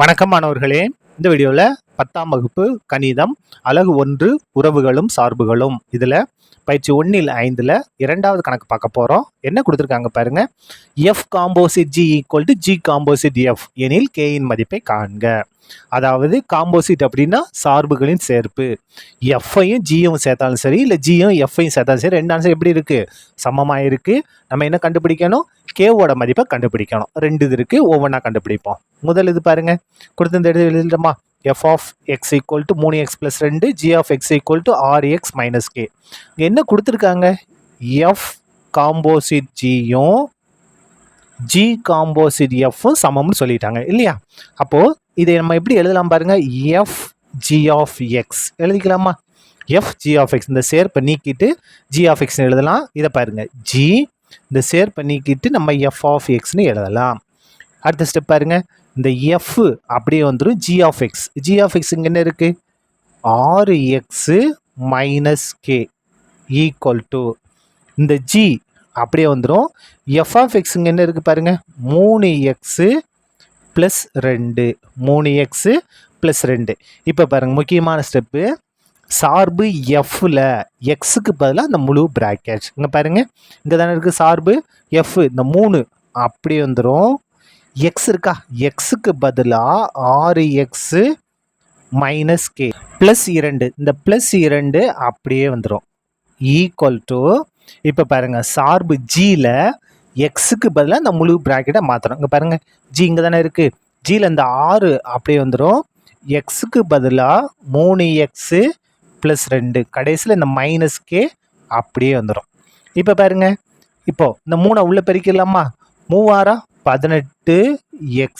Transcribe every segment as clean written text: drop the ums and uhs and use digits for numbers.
வணக்கம் மாணவர்களே. இந்த வீடியோவில் 10ஆம் வகுப்பு கணிதம் அலகு 1 உறவுகளும் சார்புகளும் இதில் பயிற்சி 1ல் 5ல் இரண்டாவது கணக்கு பார்க்க போகிறோம். என்ன கொடுத்துருக்காங்க பாருங்க. F composite G equal to G composite F எனில் கேயின் மதிப்பை காண்க. அதாவது காம்போசிட் அப்படின்னா சார்புகளின் சேர்ப்பு. எஃப்ஐயும் ஜியும் சேர்த்தாலும் சரி, இல்லை ஜியும் எஃப்ஐயும் சேர்த்தாலும் சரி, ரெண்டு ஆன்சர் எப்படி இருக்கு? சமமாக இருக்கு. நம்ம என்ன கண்டுபிடிக்கணும்? கேவோட மதிப்பை கண்டுபிடிக்கணும். ரெண்டு இது இருக்கு, ஒவ்வொன்றா கண்டுபிடிப்போம். முதல் இது பாருங்க, கொடுத்து எடுத்து எழுதிட்டோமா? F of X equal to 3x + 2 g of X equal to r x minus K. என்ன கொடுத்துருக்காங்க? எஃப் காம்போசிட் ஜியும் ஜி காம்போசிட் எஃப்பும் சமம்னு சொல்லிட்டாங்க இல்லையா? அப்போ இதை நம்ம எப்படி எழுதலாம் பாருங்க. எஃப் ஜி ஆஃப் எக்ஸ் எழுதிக்கலாமா? எஃப் ஜி ஆஃப் எக்ஸ், இந்த சேர்ப்பை நீக்கிட்டு ஜி ஆஃப் எக்ஸ்னு எழுதலாம். இதை பாருங்க, ஜி இந்த சேர்ப்பை நீக்கிட்டு நம்ம எஃப் ஆஃப் எக்ஸ்னு எழுதலாம். அடுத்த ஸ்டெப் பாருங்க, இந்த எஃப் அப்படியே வந்துடும் G of X. G of X இங்கே என்ன இருக்கு? 6x minus K equal to இந்த ஜி அப்படியே வந்துடும். எஃப் ஆஃப் எக்ஸ் இங்கே என்ன இருக்கு பாருங்க? 3x + 2 3x + 2. இப்போ பாருங்க, முக்கியமான ஸ்டெப்பு, சார்பு எஃப்ல எக்ஸுக்கு பதிலாக அந்த முழு பிராக்கெட் இங்கே பாருங்க. இங்கே தானே இருக்குது சார்பு எஃப், இந்த 3 அப்படியே வந்துடும். எக்ஸ் இருக்கா? எக்ஸுக்கு பதிலாக 6x மைனஸ் கே ப்ளஸ் 2, இந்த ப்ளஸ் 2 அப்படியே வந்துடும் ஈக்குவல் டு. இப்போ பாருங்க, சார்பு ஜியில் எக்ஸுக்கு பதிலாக இந்த முழு பிராக்கெட்டை மாற்றணும். இங்கே பாருங்க, ஜி இங்கே தானே இருக்குது. ஜியில் இந்த 6 அப்படியே வந்துடும். எக்ஸுக்கு பதிலாக 3x + 2, கடைசியில் இந்த மைனஸ் கே அப்படியே வந்துடும். இப்போ பாருங்க, இப்போ இந்த 3 உள்ள பெருக்கிடலாமா? 3 18x,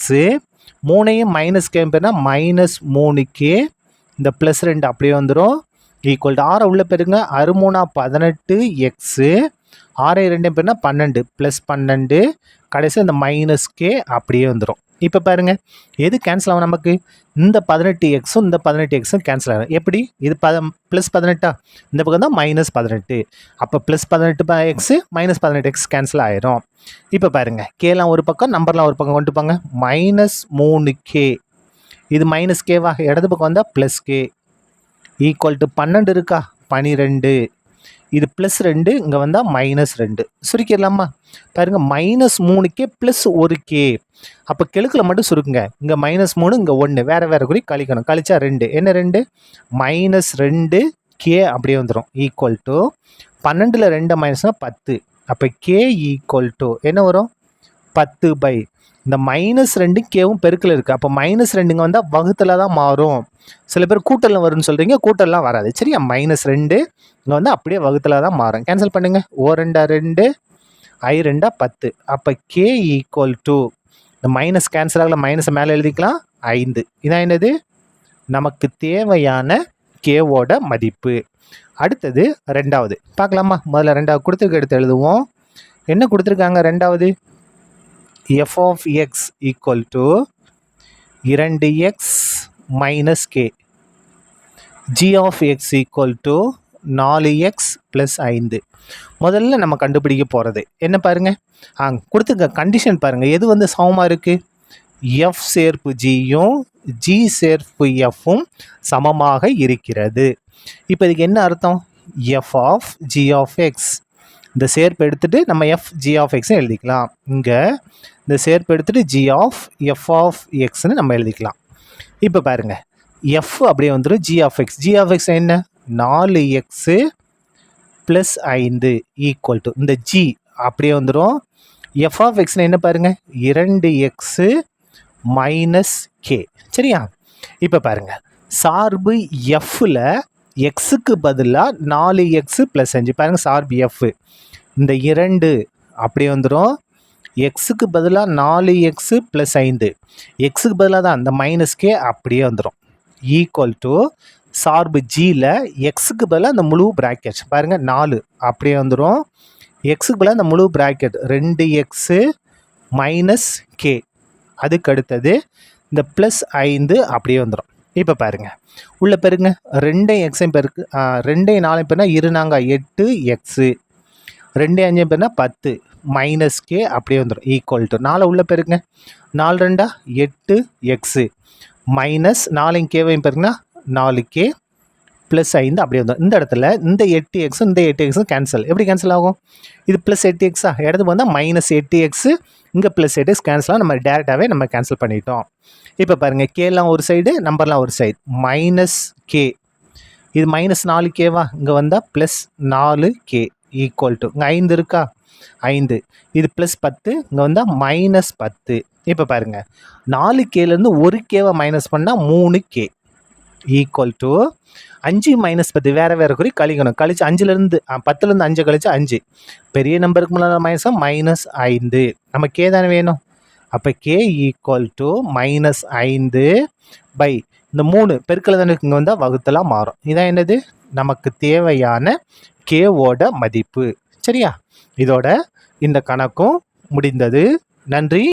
3 மைனஸ் கே பேர்னா -3k, இந்த +2 அப்படியே வந்துடும் ஈக்குவல் டு 6 உள்ள பெருங்க. 6 18x, 6 2 பேர்னா 12 +12, கடைசி இந்த மைனஸ் கே அப்படியே வந்துடும். இப்போ பாருங்க, எது கேன்சல் ஆகும் நமக்கு? இந்த 18xும் இந்த 18xும் கேன்சல் ஆகும். எப்படி? இது +18, இந்த பக்கம் தான் -18. அப்போ +18x -18x கேன்சல் ஆயிரும். இப்போ பாருங்க, கேலாம் ஒரு பக்கம், நம்பர்லாம் ஒரு பக்கம் கொண்டு போங்க. -3k, இது மைனஸ் கேவா? இடது பக்கம் வந்தால் +k ஈக்குவல் டு 12 இருக்கா? 12, இது +2, இங்கே வந்தால் -2. சுருக்கிடலாமா? பாருங்க, -3k + 1k. அப்போ கெழுக்கில் மட்டும் சுருக்குங்க. இங்கே -3, இங்கே 1, வேறு வேறு குறி கழிக்கணும். கழிச்சா 2, என்ன 2? -2k அப்படியே வந்துடும் ஈக்குவல் டு 12ல் 2 மைனஸ்னால் 10. அப்போ k ஈக்குவல் டு என்ன வரும்? 10/. இந்த -2 கேவும் பெருக்கில் இருக்குது. அப்போ -2 இங்கே வந்தால் வகுத்தில் தான் மாறும். சில பேர் கூட்டலில் வரும்னு சொல்கிறீங்க, கூட்டல்லாம் வராது சரியா? -2 இங்கே வந்து அப்படியே வகுத்தில் தான் மாறும். கேன்சல் பண்ணுங்க. 2 I2 10. அப்போ k ஈக்குவல் டு, இந்த மைனஸ் கேன்சல் ஆகல, மைனஸை மேலே எழுதிக்கலாம், 5. இதான் என்னது? நமக்கு தேவையான கேவோட மதிப்பு. அடுத்தது ரெண்டாவது பார்க்கலாமா? முதல்ல ரெண்டாவது கொடுத்துருக்க எடுத்து எழுதுவோம். என்ன கொடுத்துருக்காங்க? ரெண்டாவது F of X equal to 2x minus K, G of X equal to 4x + 5. முதல்ல நம்ம கண்டுபிடிக்க போகிறது என்ன பாருங்க? கொடுத்துருக்க கண்டிஷன் பாருங்க, எது வந்து சமமாக இருக்குது? எஃப் சேர்ப்பு ஜியும் ஜி சேர்ப்பு எஃப்பும் சமமாக இருக்கிறது. இப்போ இதுக்கு என்ன அர்த்தம்? F of G of X, இந்த சேர்ப்பு எடுத்துகிட்டு நம்ம எஃப் ஜி ஆஃப் எக்ஸ்னு எழுதிக்கலாம். இங்கே இந்த சேர்ப்பு எடுத்துகிட்டு ஜி ஆஃப் எஃப் ஆஃப் எக்ஸ்னு நம்ம எழுதிக்கலாம். இப்போ பாருங்க, எஃப் அப்படியே வந்துடும் G of X. G of X என்ன? 4x + 5 ஈக்குவல் டு இந்த ஜி அப்படியே வந்துடும். எஃப் ஆஃப் எக்ஸ்னு என்ன பாருங்க? 2x மைனஸ் கே சரியா? இப்போ பாருங்க, சார்பு எஃப்ல எக்ஸுக்கு பதிலாக 4x + 5 பாருங்க. சார்பு எஃப் இந்த 2 அப்படியே வந்துடும். எக்ஸுக்கு பதிலாக 4x + 5, எக்ஸுக்கு பதிலாக தான் இந்த மைனஸ் கே அப்படியே வந்துடும் ஈக்குவல் டு சார்பு ஜியில் எக்ஸுக்கு பதிலாக இந்த முழு பிராக்கெட் பாருங்க 4 அப்படியே வந்துடும். எக்ஸுக்கு பதிலாக இந்த முழு பிராக்கெட் 2x மைனஸ் கே, அதுக்கு அடுத்தது இந்த +5 அப்படியே வந்துடும். இப்போ பாருங்க, உள்ள பெருங்க, 2 எக்ஸையும் பெருக்கு, 2 4 பேர்னா 2 8x, 2 5 பேருனா 10 மைனஸ் கே அப்படியே வந்துடும் ஈக்குவல் டு 4 உள்ள பேருங்க 4 2 8 எக்ஸு மைனஸ் 4 கேவையும் பாருங்கன்னா 4k ப்ளஸ் 5 அப்படியே வந்துடும். இந்த இடத்துல இந்த 8x இந்த 8x கேன்சல். எப்படி கேன்சல் ஆகும்? இது ப்ளஸ் 8x இடத்துக்கு வந்தால் மைனஸ் 8x இங்கே ப்ளஸ் 8x கேன்சல் ஆகும். நம்ம டேரெக்டாகவே நம்ம கேன்சல் பண்ணிட்டோம். இப்போ பாருங்கள் கேலாம் ஒரு சைடு நம்பர்லாம் ஒரு சைடு மைனஸ் கே இது மைனஸ் 4kவா இங்கே வந்தால் ப்ளஸ் 4k ஈக்குவல் டு இங்கே 5 இருக்கா 5 இது ப்ளஸ் 10 இங்கே வந்தால் மைனஸ் 10. இப்போ பாருங்கள் 4kலேருந்து 1kவை மைனஸ் பண்ணால் 3k ஈக்குவல் டு 5 மைனஸ் 10 வேறு வேறு குறி கழிக்கணும். கழிச்சு 5லேருந்து 10லேருந்து 5 கழிச்சு 5 பெரிய நம்பருக்கு முன்னாடி மைனஸாக மைனஸ் 5 நம்ம கே தானே வேணும். அப்போ K equal to minus 5 by இந்த 3 பெருக்கல் தானே இங்கே வந்தால் வகுத்தலாம் மாறும். இதான் என்னது நமக்கு தேவையான கேவோட மதிப்பு. சரியா? இதோட இந்த கணக்கும் முடிந்தது. நன்றி.